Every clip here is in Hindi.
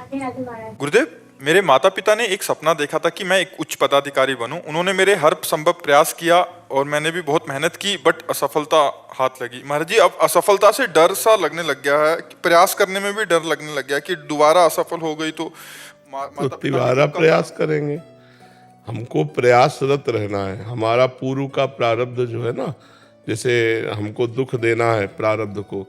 राधे राधे महाराज। गुरुदेव, मेरे माता पिता ने एक सपना देखा था कि मैं एक उच्च पदाधिकारी बनूं। उन्होंने मेरे हर संभव प्रयास किया और मैंने भी बहुत मेहनत की, बट असफलता हाथ लगी। महाराज जी, अब असफलता से डर सा लगने लग गया है, प्रयास करने में भी डर लगने लग गया कि दोबारा असफल हो गई तो माता पिता दोबारा प्रयास करेंगे। हमको प्रयासरत रहना है। हमारा पूर्व का प्रारब्ध जो है ना, जैसे हमको दुख देना है प्रारब्ध को,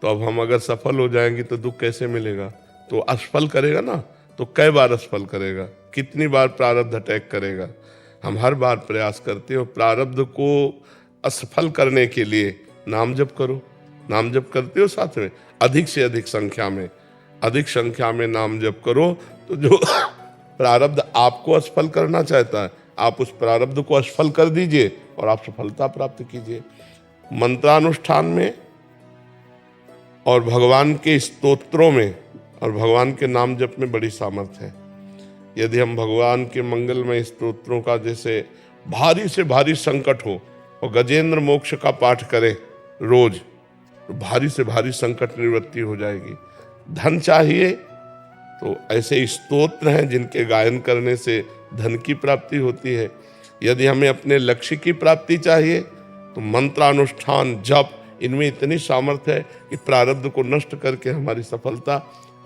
तो अब हम अगर सफल हो जाएंगे तो दुख कैसे मिलेगा? तो असफल करेगा ना, तो कई बार असफल करेगा, कितनी बार प्रारब्ध अटैक करेगा। हम हर बार प्रयास करते हो प्रारब्ध को असफल करने के लिए नाम जप करो। नाम जप करते हो साथ में, अधिक से अधिक संख्या में नाम जप करो। तो जो प्रारब्ध आपको असफल करना चाहता है, आप उस प्रारब्ध को असफल कर दीजिए और आप सफलता प्राप्त कीजिए। मंत्रानुष्ठान में और भगवान के स्तोत्रों में और भगवान के नाम जप में बड़ी सामर्थ्य है। यदि हम भगवान के मंगलमय स्तोत्रों का, जैसे भारी से भारी संकट हो और गजेंद्र मोक्ष का पाठ करें रोज, तो भारी से भारी संकट निवृत्ति हो जाएगी। धन चाहिए तो ऐसे स्तोत्र हैं जिनके गायन करने से धन की प्राप्ति होती है। यदि हमें अपने लक्ष्य की प्राप्ति चाहिए तो मंत्रानुष्ठान, जप, इनमें इतनी सामर्थ्य है कि प्रारब्ध को नष्ट करके हमारी सफलता।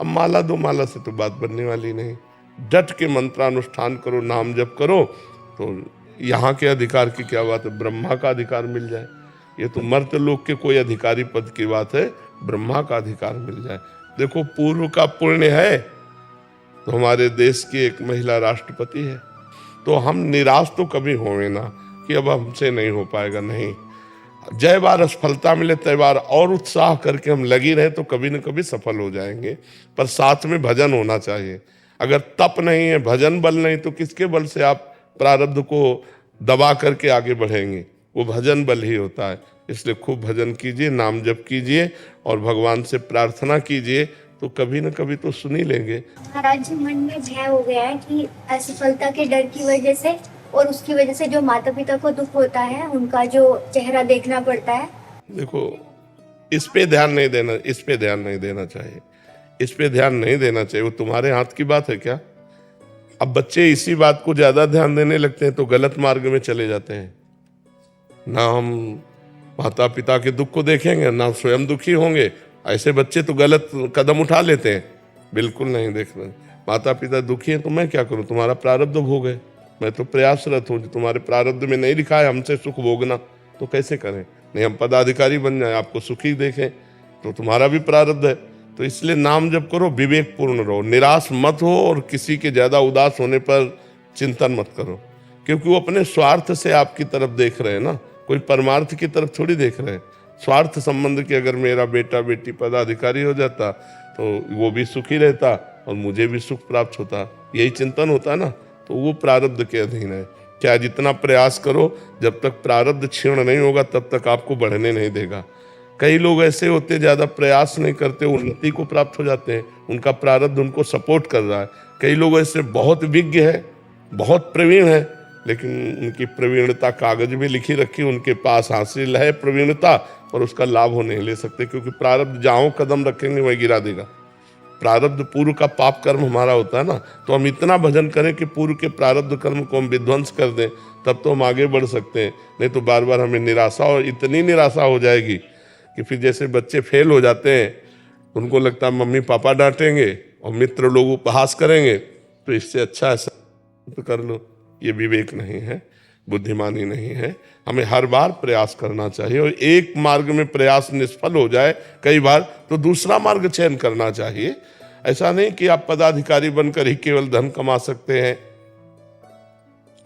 अब माला दो माला से तो बात बनने वाली नहीं। डट के मंत्रानुष्ठान करो, नाम जप करो, तो यहाँ के अधिकार की क्या बात है, ब्रह्मा का अधिकार मिल जाए। ये तो मर्त्य लोक के कोई अधिकारी पद की बात है, ब्रह्मा का अधिकार मिल जाए। देखो, पूर्व का पुण्य है तो हमारे देश की एक महिला राष्ट्रपति है। तो हम निराश तो कभी होंगे ना कि अब हमसे नहीं हो पाएगा, नहीं। जय बार असफलता मिले तय बार और उत्साह करके हम लगी रहे तो कभी न कभी सफल हो जाएंगे। पर साथ में भजन होना चाहिए। अगर तप नहीं है, भजन बल नहीं, तो किसके बल से आप प्रारब्ध को दबा करके आगे बढ़ेंगे? वो भजन बल ही होता है। इसलिए खूब भजन कीजिए, नाम जप कीजिए और भगवान से प्रार्थना कीजिए, तो कभी न कभी तो सुन ही लेंगे। महाराज जी, मन में भय हो गया है कि असफलता के डर की वजह से और उसकी वजह से जो माता पिता को दुख होता है, उनका जो चेहरा देखना पड़ता है। देखो, इस पे ध्यान नहीं देना चाहिए। इस पे ध्यान नहीं देना चाहिए। वो तुम्हारे हाथ की बात है क्या? अब बच्चे इसी बात को ज्यादा ध्यान देने लगते हैं तो गलत मार्ग में चले जाते हैं। ना हम माता पिता के दुख को देखेंगे, ना स्वयं दुखी होंगे। ऐसे बच्चे तो गलत कदम उठा लेते हैं। बिल्कुल नहीं देखना। माता पिता दुखी हैं तो मैं क्या करूं? तुम्हारा प्रारब्ध भोग है। मैं तो प्रयासरत हूं। तुम्हारे प्रारब्ध में नहीं लिखा है हमसे सुख भोगना, तो कैसे करें? नहीं, हम पदाधिकारी बन जाए, आपको सुखी देखें, तो तुम्हारा भी प्रारब्ध है। तो इसलिए नाम जप करो, विवेकपूर्ण रहो, निराश मत हो और किसी के ज्यादा उदास होने पर चिंतन मत करो, क्योंकि वो अपने स्वार्थ से आपकी तरफ देख रहे हैं ना, कोई परमार्थ की तरफ थोड़ी देख रहे हैं। स्वार्थ संबंध की अगर मेरा बेटा बेटी पदाधिकारी हो जाता तो वो भी सुखी रहता और मुझे भी सुख प्राप्त होता, यही चिंतन होता ना। तो वो प्रारब्ध के अधीन है। चाहे जितना प्रयास करो, जब तक प्रारब्ध क्षीण नहीं होगा तब तक आपको बढ़ने नहीं देगा। कई लोग ऐसे होते, ज्यादा प्रयास नहीं करते, उन्नति को प्राप्त हो जाते हैं, उनका प्रारब्ध उनको सपोर्ट कर रहा है। कई लोग ऐसे बहुत विज्ञ है, बहुत प्रवीण है, लेकिन उनकी प्रवीणता कागज में लिखी रखी, उनके पास हासिल है प्रवीणता, और उसका लाभ वो नहीं ले सकते, क्योंकि प्रारब्ध जहाँ कदम रखेंगे वही गिरा देगा। प्रारब्ध पूर्व का पाप कर्म हमारा होता है ना, तो हम इतना भजन करें कि पूर्व के प्रारब्ध कर्म को हम विध्वंस कर दें, तब तो हम आगे बढ़ सकते हैं। नहीं तो बार बार हमें निराशा, और इतनी निराशा हो जाएगी कि फिर जैसे बच्चे फेल हो जाते हैं, उनको लगता है मम्मी पापा डांटेंगे और मित्र लोग उपहास करेंगे, तो इससे अच्छा ऐसा तो कर लो। ये विवेक नहीं है, बुद्धिमानी नहीं है। हमें हर बार प्रयास करना चाहिए, और एक मार्ग में प्रयास निष्फल हो जाए कई बार तो दूसरा मार्ग चयन करना चाहिए। ऐसा नहीं कि आप पदाधिकारी बनकर ही केवल धन कमा सकते हैं।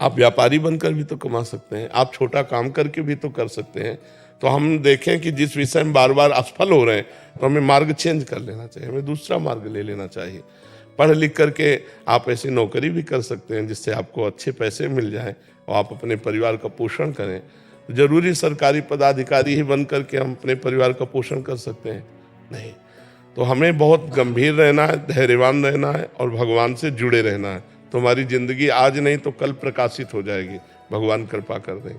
आप व्यापारी बनकर भी तो कमा सकते हैं, आप छोटा काम करके भी तो कर सकते हैं। तो हम देखें कि जिस विषय में बार बार असफल हो रहे हैं तो हमें मार्ग चेंज कर लेना चाहिए, हमें दूसरा मार्ग ले लेना चाहिए। पढ़ लिख करके आप ऐसी नौकरी भी कर सकते हैं जिससे आपको अच्छे पैसे मिल जाएं और आप अपने परिवार का पोषण करें। जरूरी सरकारी पदाधिकारी ही बन करके हम अपने परिवार का पोषण कर सकते हैं? नहीं। तो हमें बहुत गंभीर रहना है, धैर्यवान रहना है और भगवान से जुड़े रहना है। तो हमारी जिंदगी आज नहीं तो कल प्रकाशित हो जाएगी। भगवान कृपा कर देंगे।